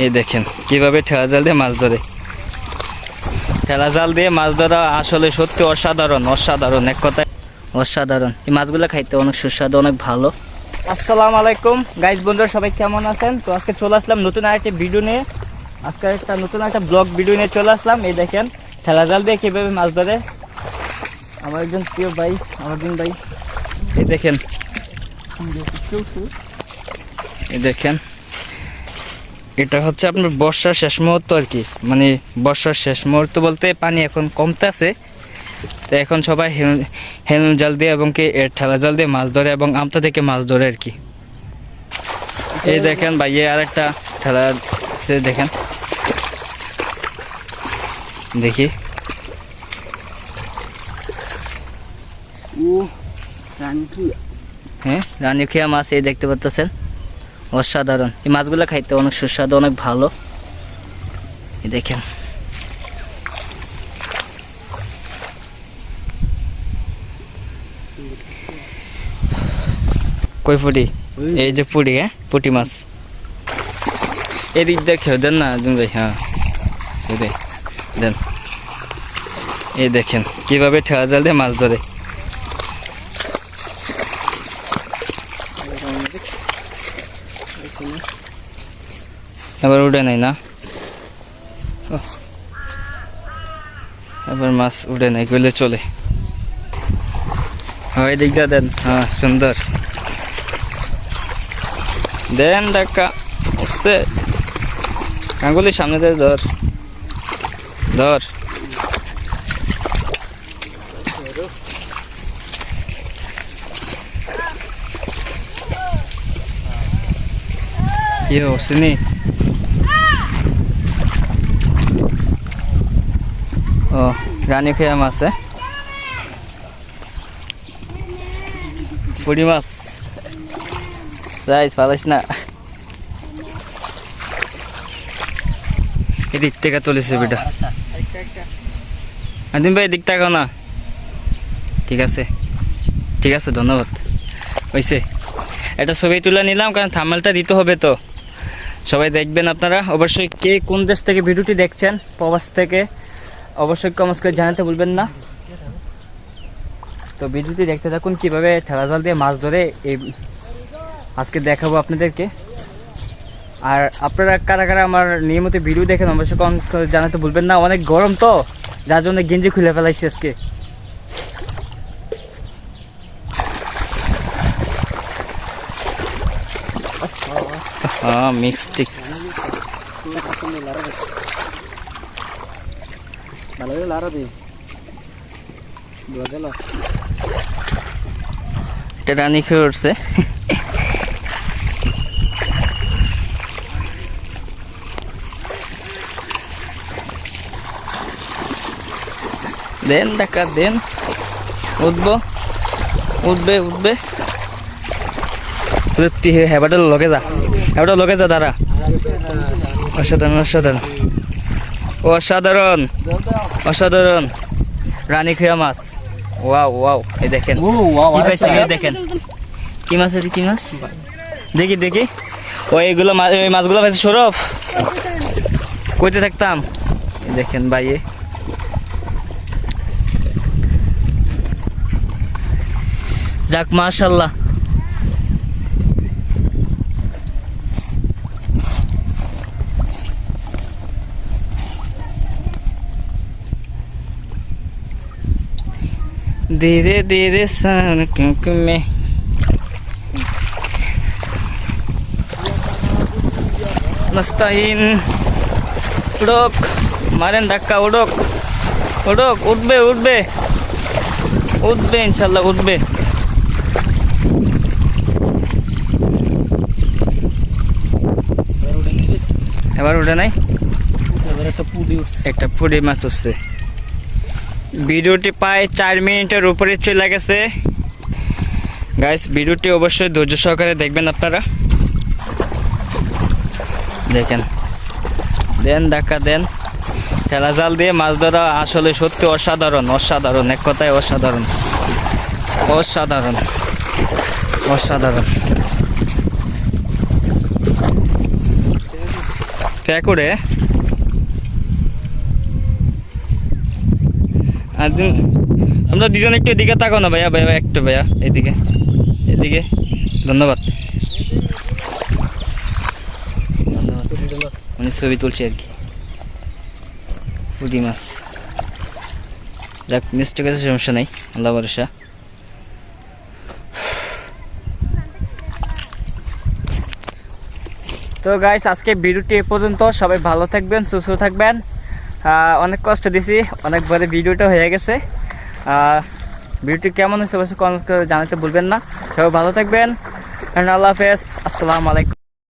এই দেখেন কিভাবে ঠেলা জাল দিয়ে মাছ ধরে। ঠেলা জাল দিয়ে মাছ ধরা আসলে সত্যি অসাধারণ, অসাধারণ, এক কথায় অসাধারণ। এই মাছগুলো খাইতে অনেক সুস্বাদু, অনেক ভালো। আসসালামু আলাইকুম গাইস, বন্ধুরা সবাই কেমন আছেন? তো আজকে চলে আসলাম নতুন আরেকটি ভিডিও নিয়ে। আজকে নতুন একটা ব্লগ ভিডিও নিয়ে চলে আসলাম। এই দেখেন ঠেলা জাল দিয়ে কীভাবে মাছ ধরে আমার একজন প্রিয় ভাই, আমারদিন ভাই। এই দেখেন, এই দেখেন এটা হচ্ছে আপনার বর্ষার শেষ মুহূর্ত আর কি, মানে বর্ষার শেষ মুহূর্ত বলতে পানি এখন কমতে আছে, তো এখন সবাই হেল জাল দিয়ে এবং কি ঠেলা জাল দিয়ে মাছ ধরে এবং আমতা থেকে মাছ ধরে আর কি। এই দেখেন ভাইয়ে আরেকটা ঠেলা আছে, দেখেন দেখি। হ্যাঁ, রানীখিয়া মাছ এই দেখতে পাচ্ছেন, অসাধারণ। এই মাছগুলো খাইতে অনেক সুস্বাদু, অনেক ভালো। এই দেখেন কই পুটি, এই যে পুটি, হ্যাঁ পুটি মাছ। এদিক দেখে দেন না ভাই, হ্যাঁ দেন। এই দেখেন কিভাবে ঠেলা জাল দিয়ে মাছ ধরে। এবার উঠে নাই না, এবার মাছ উঠে নাই, গেলে চলে। হয় দিকটা দেন, হ্যাঁ সুন্দর দেন। ডাক্কা আসছে, আঙ্গুলির সামনে দিয়ে ধর ধর। কি হচ্ছেনি? ও রানীখিয়া মাছ, পুঁটি মাছ যাইস পালাইস না। এদিক থেকে তুলেছে বেটা, আদিম ভাই এদিক তাকাও না। ঠিক আছে ঠিক আছে, ধন্যবাদ। হয়েছে, এটা ছবি তুলে নিলাম কারণ থাম্বনেলটা দিতে হবে, তো সবাই দেখবেন আপনারা। অবশ্যই কে কোন দেশ থেকে ভিডিওটি দেখছেন, প্রবাস থেকে, অবশ্যই কমেন্ট করে জানাতে ভুলবেন না। তো ভিডিওটি দেখতে থাকুন কীভাবে ঠেলা জাল দিয়ে মাছ ধরে, এই আজকে দেখাবো আপনাদেরকে। আর আপনারা কারা কারা আমার নিয়মিত ভিডিও দেখেন অবশ্যই কমেন্ট করে জানাতে ভুলবেন না। অনেক গরম তো, যার জন্য গেঞ্জি খুলে ফেলাইছি আজকে। হ্যাঁ মিক্সটিক এটা রানী খেয়ে উঠছে। দেন টাকা দেন, উঠবো, উঠবে উঠবে। হেবাটা লগে যা, হেবাটা লগে যা দাঁড়া। অসাধারণ অসাধারণ অসাধারণ অসাধারণ রানীখিয়া মাছ। ওয়াও ওয়াও, এই দেখেন কি পাইছে, দেখেন কি মাছ, এটা কি মাছ দেখি দেখি। ওই এগুলো ওই মাছগুলো পাইছে সৌরভ, কইতে থাকতাম। এই দেখেন ভাইয়ে, যাক মাশাআল্লাহ। धीरे धीरे सनक में मस्ताइन उड़ोक मारेन धक्का, उड़ोक उड़ोक, उठबे उठबे उठबे इंशाल्लाह उठबे। এবার উঠে নাই, একটা পুঁটি মাছ উঠছে। ভিডিওটি প্রায় 4 মিনিটের উপরে চলে গেছে গাইস। ভিডিওটি অবশ্যই ধৈর্য সহকারে দেখবেন আপনারা। দেখেন দেন ধাক্কা দেন। ঠেলা জাল দিয়ে মাছ ধরা আসলে সত্যি অসাধারণ, অসাধারণ, এক কথায় অসাধারণ, অসাধারণ অসাধারণ। প্যাকুড়ে আর তোমরা দুজন একটু এদিকে তাকাও না ভাইয়া, ভাইয়া একটু ভাইয়া এদিকে এদিকে। ধন্যবাদ। মানে ছবি তুলছি আর কি। পুঁটি মাছ যাক, মিস্টেক আছে, সমস্যা নেই, আল্লাহ ভরসা। তো গাইস আজকে ভিডিওটি এ পর্যন্ত। সবাই ভালো থাকবেন, সুস্থ থাকবেন। অনেক কষ্ট দিছি, অনেক বড় ভিডিওটা হয়ে গেছে। ভিডিওটি কেমন হয়েছে অবশ্যই কমেন্ট করে জানাতে ভুলবেন না। সবাই ভালো থাকবেন। আল্লাহ হাফেজ, আসসালামু আলাইকুম।